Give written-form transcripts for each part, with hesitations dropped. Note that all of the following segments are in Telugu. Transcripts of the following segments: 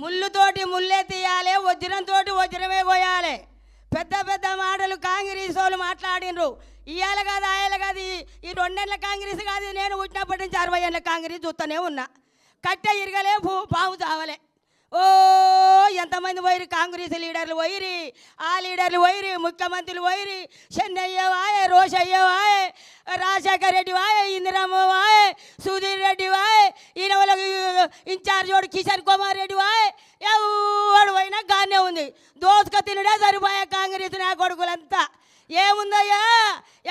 ముళ్ళుతోటి ముళ్ళే తీయాలి, వజ్రంతో వజ్రమే పోయాలి. పెద్ద పెద్ద మాటలు కాంగ్రెస్ వాళ్ళు మాట్లాడినరు. ఇవాళ కాదు ఆయన కాదు, ఈ 2 ఏళ్ళ కాంగ్రెస్ కాదు, నేను పుట్టినప్పటి నుంచి 60 ఏళ్ళ కాంగ్రెస్ చూస్తూనే ఉన్నా. కట్టె ఇరగలే, పాము చావలే. ఓ ఎంతమంది పోయిరి, కాంగ్రెస్ లీడర్లు పోయిరి, ఆ లీడర్లు పోయిరి, ముఖ్యమంత్రులు పోయిరి, చెన్నయ్య వాయే, రోషయ్య వాయే, రాజశేఖర రెడ్డి వాయే, ఇందిరమ్మ వాయే, సుధీర్ రెడ్డి వాయే, ఈయన వాళ్ళకి ఇన్ఛార్జ్ వాడు కిషన్ కుమార్ రెడ్డి వాయే, ఎవడు పోయినా గానే ఉంది. దోసుక తినడే సరిపోయా కాంగ్రెస్ నా కొడుకులంతా. ఏముందయ్యా,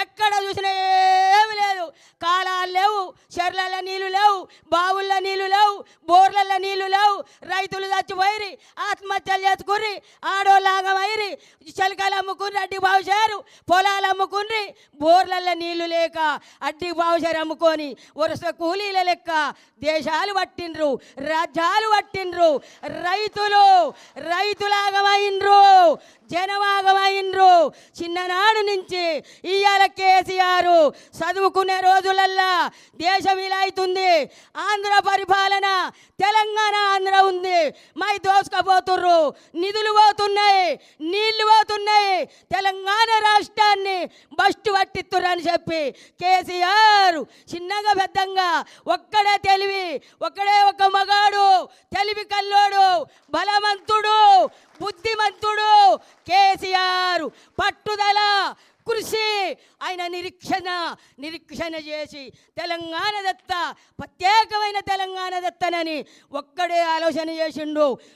ఎక్కడ చూసినా ఏమి లేదు. కాలాలు లేవు, చెర్లలో నీళ్ళు లేవు, బావుల్లో నీళ్ళు లేవు, బోర్లలో నీళ్ళు లేవు. రైతులు చచ్చిపోయి ఆత్మహత్యలు చేసుకుని ఆడోళ్ళాగమైరి, చిలకలు అమ్ముకుని అడ్డి బావుచారు, పొలాలు అమ్ముకుని, బోర్లలో నీళ్లు లేక అడ్డి బావుచారు అమ్ముకొని వరుస కూలీల లెక్క దేశాలు పట్టిండ్రు, రాజ్యాలు పట్టిండ్రు. రైతులాగమైండ్రు, జనవాగమైండ్రు. చిన్ననాడు నుంచి ఇవాళ కేసీఆర్ చదువుకునే రోజులల్లా దేశం ఇలా అవుతుంది, ఆంధ్ర పరిపాలన, తెలంగాణ ఆంధ్ర ఉంది, మై దోసుకపోతుర్రు, నిధులు పోతున్నాయి, నీళ్లు పోతున్నాయి, తెలంగాణ రాష్ట్రాన్ని బస్టు పట్టిస్తుర్రు అని చెప్పి కేసీఆర్ చిన్నగా పెద్దంగా ఒక్కడే తెలివి, ఒక్కడే ఒక మగాడు, తెలివి కల్లోడు, బలవంతుడు, బుద్ధిమంతుడు కేసీఆర్. పట్టుదల, కృషి, ఆయన నిరీక్షణ చేసి తెలంగాణ దత్త, ప్రత్యేకమైన తెలంగాణ దత్తనని ఒక్కడే ఆలోచన చేసిండు.